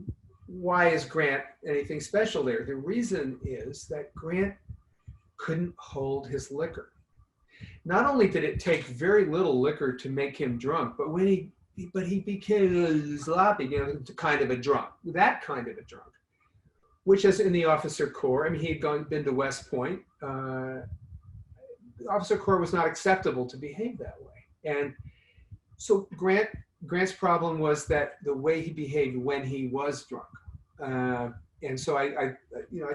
why is Grant anything special there? The reason is that Grant couldn't hold his liquor. Not only did it take very little liquor to make him drunk, but he became sloppy, you know, kind of a drunk, that kind of a drunk, which is in the officer corps. He had been to West Point. The officer corps was not acceptable to behave that way. And so Grant's problem was that the way he behaved when he was drunk. And so I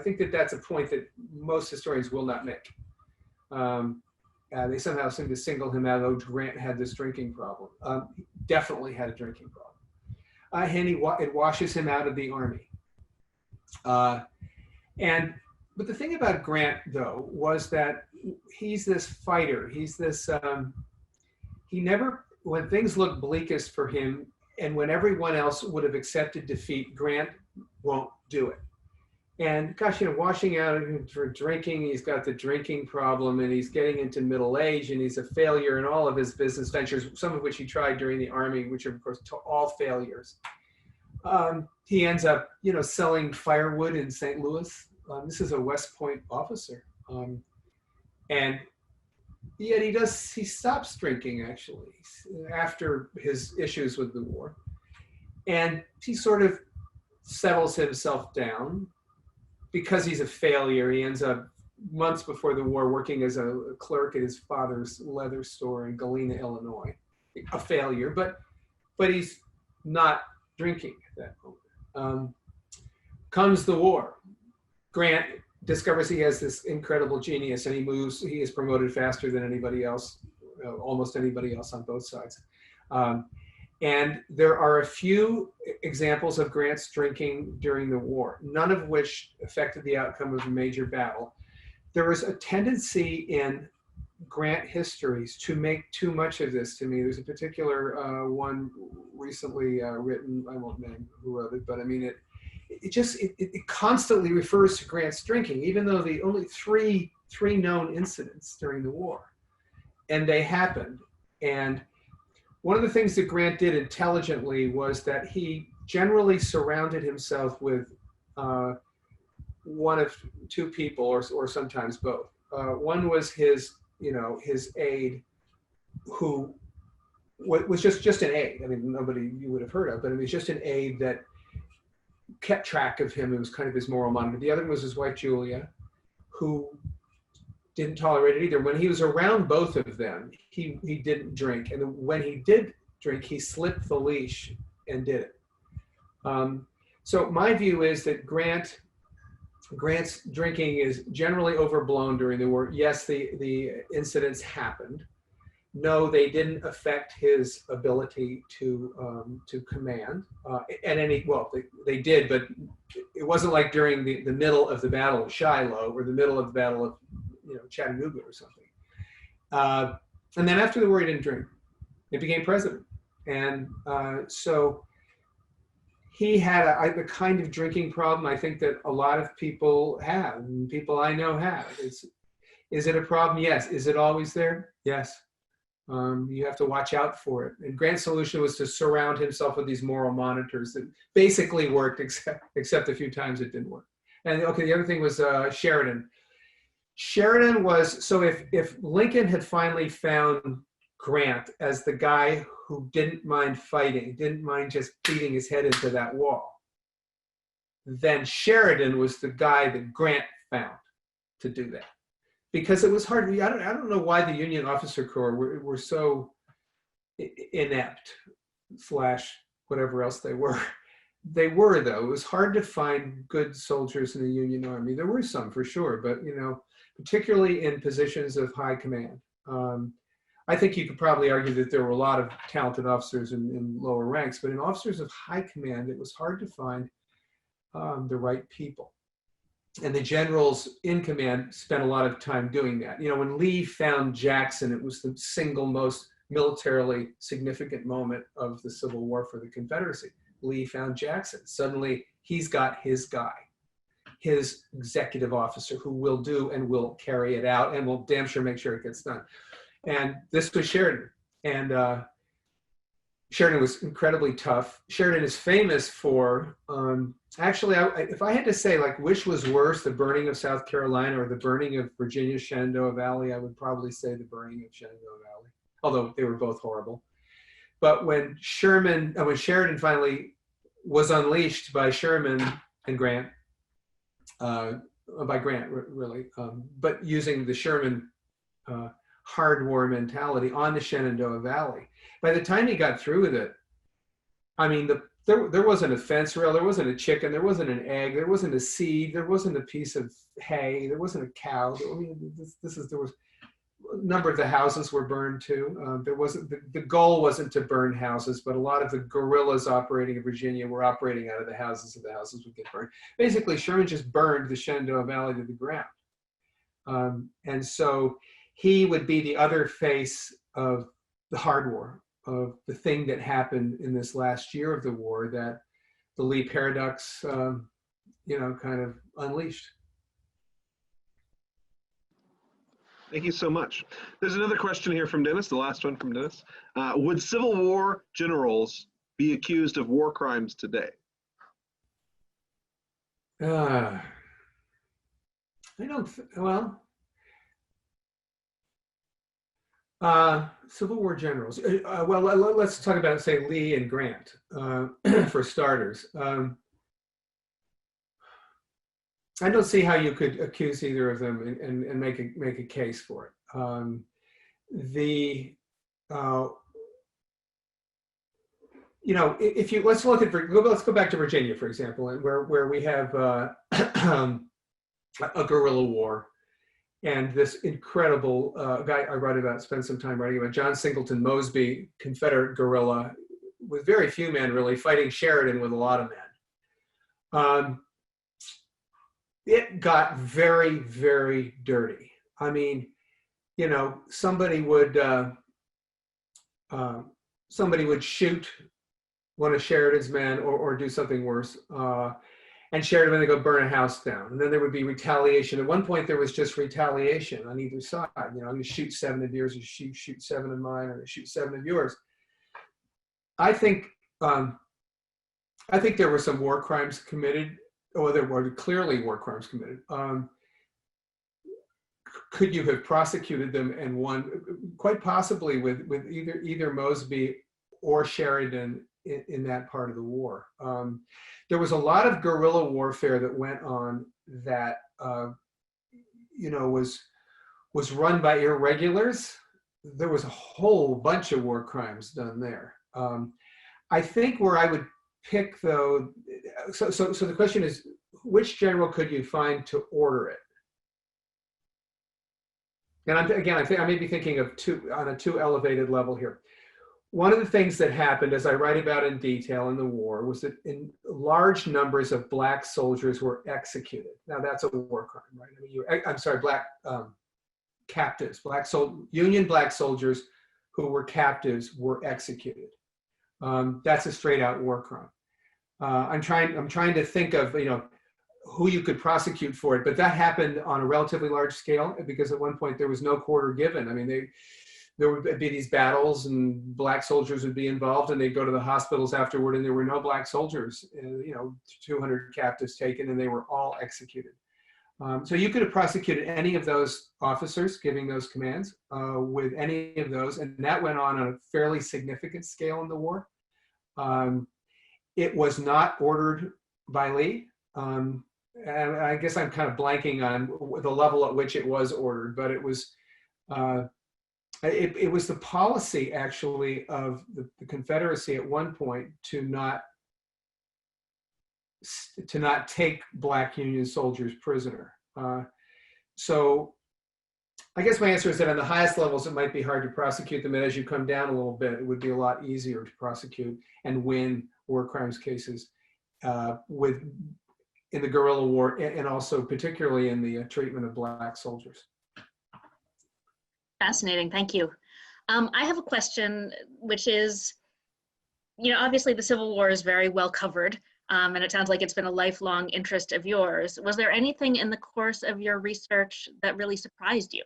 think that that's a point that most historians will not make. They somehow seem to single him out. Oh, Grant had this drinking problem. He definitely had a drinking problem. And it washes him out of the Army. But the thing about Grant, though, was that he's this fighter. He's this, he never, when things look bleakest for him and when everyone else would have accepted defeat, Grant won't do it. And gosh, you know, washing out for drinking, he's got the drinking problem and he's getting into middle age and he's a failure in all of his business ventures, some of which he tried during the Army, which are, of course, all failures. He ends up, you know, selling firewood in St. Louis. This is a West Point officer. And yet he stops drinking, actually, after his issues with the war. And he sort of settles himself down. because he's a failure, he ends up months before the war working as a clerk at his father's leather store in Galena, Illinois. A failure, but he's not drinking at that moment. Comes the war. Grant discovers he has this incredible genius, and he is promoted faster than anybody else, almost anybody else on both sides. And there are a few examples of Grant's drinking during the war, none of which affected the outcome of a major battle. There was a tendency in Grant histories to make too much of this to me. There's a particular one recently written, I won't name who wrote it, but I mean, it constantly refers to Grant's drinking, even though the only three known incidents during the war, and they happened. And one of the things that Grant did intelligently was that he generally surrounded himself with one of two people, or sometimes both. One was his aide, who was just an aide. I mean, nobody you would have heard of, but it was just an aide that kept track of him. It was kind of his moral monitor. The other was his wife, Julia, who didn't tolerate it either. When he was around both of them, he didn't drink. And when he did drink, he slipped the leash and did it. So my view is that Grant's drinking is generally overblown during the war. Yes, the incidents happened. No, they didn't affect his ability to command. They did, but it wasn't like during the middle of the Battle of Shiloh or the middle of the Battle of Chattanooga or something. And then after the war, he didn't drink. He became president, and so he had the kind of drinking problem I think that a lot of people have, and people I know have. Is it a problem? Yes. Is it always there? Yes. You have to watch out for it. And Grant's solution was to surround himself with these moral monitors that basically worked, except a few times it didn't work. And okay, the other thing was Sheridan. Sheridan was, so if Lincoln had finally found Grant as the guy who didn't mind fighting, didn't mind just beating his head into that wall, then Sheridan was the guy that Grant found to do that. Because it was hard. I don't know why the Union officer corps were so inept / whatever else they were. They were, though. It was hard to find good soldiers in the Union Army. There were some for sure, but particularly in positions of high command. I think you could probably argue that there were a lot of talented officers in lower ranks, but in officers of high command, it was hard to find the right people. And the generals in command spent a lot of time doing that. When Lee found Jackson, it was the single most militarily significant moment of the Civil War for the Confederacy. Lee found Jackson. Suddenly, he's got his guy, his executive officer who will do and will carry it out and will damn sure make sure it gets done. And this was Sheridan. And Sheridan was incredibly tough. Sheridan is famous for, actually, if I had to say, which was worse, the burning of South Carolina or the burning of Virginia's Shenandoah Valley, I would probably say the burning of Shenandoah Valley, although they were both horrible. But when Sheridan finally was unleashed by Sherman and Grant, by Grant, really, but using the Sherman hard war mentality on the Shenandoah Valley. By the time he got through with it, I mean, there wasn't a fence rail, there wasn't a chicken, there wasn't an egg, there wasn't a seed, there wasn't a piece of hay, there wasn't a cow. I mean, there was a number of the houses were burned too. There wasn't the goal wasn't to burn houses, but a lot of the guerrillas operating in Virginia were operating out of the houses, and the houses would get burned. Basically, Sherman just burned the Shenandoah Valley to the ground, and so he would be the other face of the hard war, of the thing that happened in this last year of the war that the Lee paradox, kind of unleashed. Thank you so much. There's another question here from Dennis, the last one from Dennis. Would Civil War generals be accused of war crimes today? I don't, Civil War generals. Let's talk about, say, Lee and Grant, for starters. I don't see how you could accuse either of them and make a case for it. If you let's go back to Virginia, for example, and where we have a guerrilla war, and this incredible guy I write about, spent some time writing about, John Singleton Mosby, Confederate guerrilla, with very few men really, fighting Sheridan with a lot of men. It got very, very dirty. I mean, somebody would shoot one of Sheridan's men or do something worse. And Sheridan would go burn a house down. And then there would be retaliation. At one point, there was just retaliation on either side. I'm going to shoot 7 of yours, or shoot 7 of mine, or shoot 7 of yours. I think there were some war crimes committed. Or there were clearly war crimes committed. Could you have prosecuted them and won? Quite possibly with either Mosby or Sheridan in that part of the war. There was a lot of guerrilla warfare that went on that was run by irregulars. There was a whole bunch of war crimes done there. I think where I would pick, though, so the question is, which general could you find to order it? And I think I may be thinking of on a too elevated level here. One of the things that happened, as I write about in detail in the war, was that in large numbers of black soldiers were executed. Now that's a war crime, right? Black captives, Union black soldiers who were captives were executed. That's a straight out war crime. I'm trying to think of who you could prosecute for it, but that happened on a relatively large scale because at one point there was no quarter given. I mean, there would be these battles and black soldiers would be involved, and they'd go to the hospitals afterward, and there were no black soldiers. 200 captives taken, and they were all executed. So you could have prosecuted any of those officers giving those commands with any of those, and that went on a fairly significant scale in the war. It was not ordered by Lee. And I guess I'm kind of blanking on the level at which it was ordered, but it was the policy actually of the Confederacy at one point to not take black Union soldiers prisoner. So I guess my answer is that on the highest levels, it might be hard to prosecute them. And as you come down a little bit, it would be a lot easier to prosecute and win war crimes cases in the guerrilla war, and also particularly in the treatment of black soldiers. Fascinating, thank you. I have a question, which is, obviously the Civil War is very well covered, and it sounds like it's been a lifelong interest of yours. Was there anything in the course of your research that really surprised you?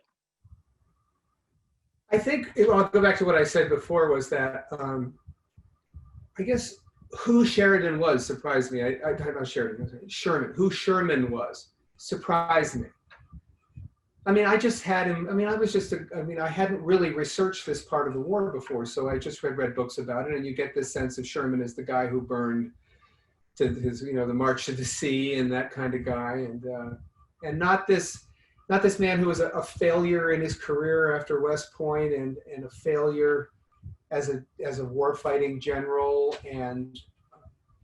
I think, I'll go back to what I said before, was that, I guess, who Sheridan was surprised me. Sherman. Who Sherman was surprised me. I mean, I just had him. I mean, I hadn't really researched this part of the war before, so I just read books about it, and you get this sense of Sherman as the guy who burned to his, the March to the Sea and that kind of guy, and not this man who was a failure in his career after West Point and a failure as a war-fighting general, and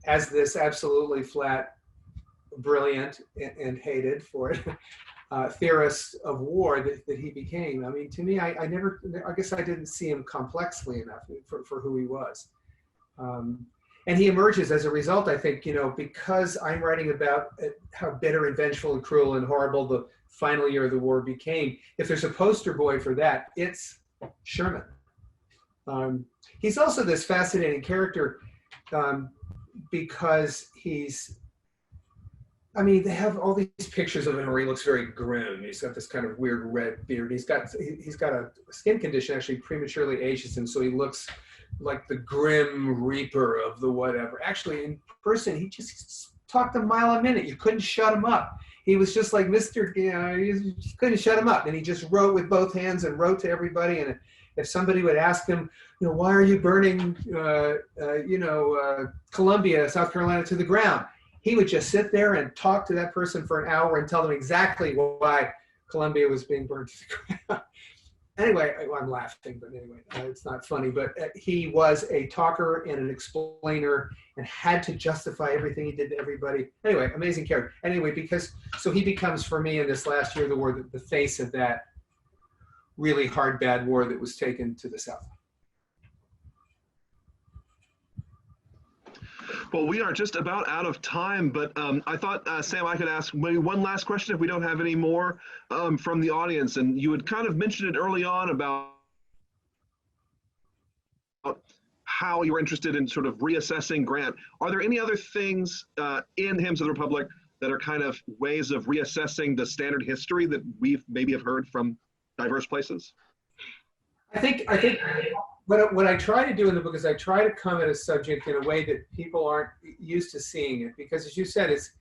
as this absolutely flat, brilliant, and hated for it theorist of war that he became. I mean, to me, I guess I didn't see him complexly enough for who he was. And he emerges as a result, I think, because I'm writing about how bitter and vengeful and cruel and horrible the final year of the war became. If there's a poster boy for that, it's Sherman. He's also this fascinating character because they have all these pictures of him where he looks very grim. He's got this kind of weird red beard. He's got a skin condition, actually prematurely ages him, so he looks like the grim reaper of the whatever. Actually, in person, he just talked a mile a minute. You couldn't shut him up. He was just like Mr. You just couldn't shut him up. And he just wrote with both hands and wrote to everybody. And if somebody would ask him, why are you burning, Columbia, South Carolina to the ground? he would just sit there and talk to that person for an hour and tell them exactly why Columbia was being burned to the ground. Anyway, I'm laughing, but anyway, it's not funny. But he was a talker and an explainer and had to justify everything he did to everybody. Anyway, amazing character. Anyway, so he becomes, for me in this last year of the war, the face of that really hard, bad war that was taken to the South. Well, we are just about out of time, but I thought, Sam, I could ask maybe one last question if we don't have any more from the audience. And you had kind of mentioned it early on about how you were interested in sort of reassessing Grant. Are there any other things in Hymns of the Republic that are kind of ways of reassessing the standard history that we've maybe have heard from diverse places? I think what I try to do in the book is I try to come at a subject in a way that people aren't used to seeing it, because as you said, it's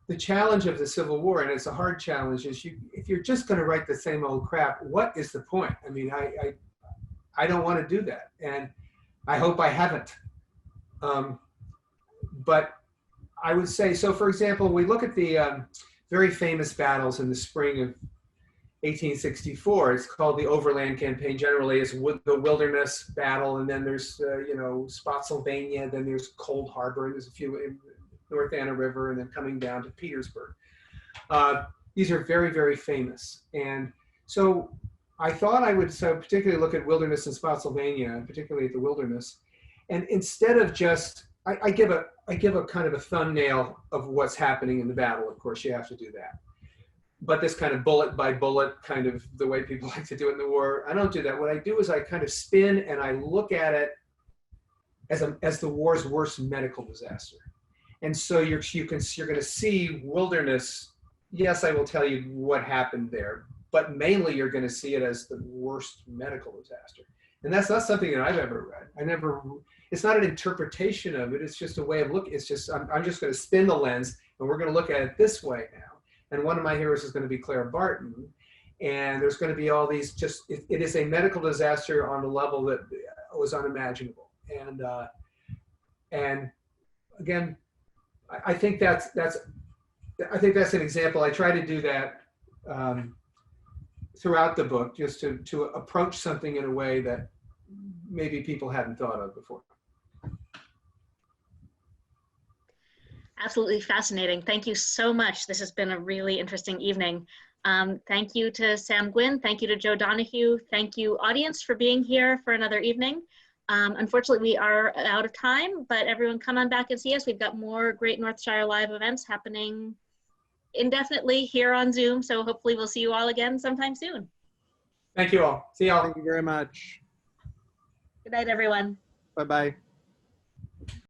the challenge of the Civil War, and it's a hard challenge, is if you're just going to write the same old crap, what is the point? I mean, I don't want to do that, and I hope I haven't. But I would say, so for example, we look at the very famous battles in the spring of 1864. It's called the Overland Campaign. Generally, it's the Wilderness Battle, and then there's Spotsylvania, then there's Cold Harbor, and there's a few in North Anna River, and then coming down to Petersburg. These are very, very famous, and so I thought I would particularly look at Wilderness and Spotsylvania, particularly at the Wilderness, and instead of just I give a kind of a thumbnail of what's happening in the battle. Of course, you have to do that. But this kind of bullet by bullet, kind of the way people like to do it in the war, I don't do that. What I do is I kind of spin and I look at it as the war's worst medical disaster. And so you're going to see Wilderness. Yes, I will tell you what happened there, but mainly you're going to see it as the worst medical disaster. And that's not something that I've ever read. It's not an interpretation of it. It's just a way of looking. It's just, I'm just going to spin the lens, and we're going to look at it this way now. And one of my heroes is going to be Claire Barton. And there's going to be all these it is a medical disaster on a level that was unimaginable. And again, I think that's an example. I try to do that throughout the book, just to approach something in a way that maybe people hadn't thought of before. Absolutely fascinating. Thank you so much. This has been a really interesting evening. Thank you to Sam Gwynne. Thank you to Joe Donahue. Thank you, audience, for being here for another evening. Unfortunately, we are out of time, but everyone come on back and see us. We've got more great Northshire Live events happening indefinitely here on Zoom. So hopefully we'll see you all again sometime soon. Thank you all. See y'all. Thank you very much. Good night, everyone. Bye-bye.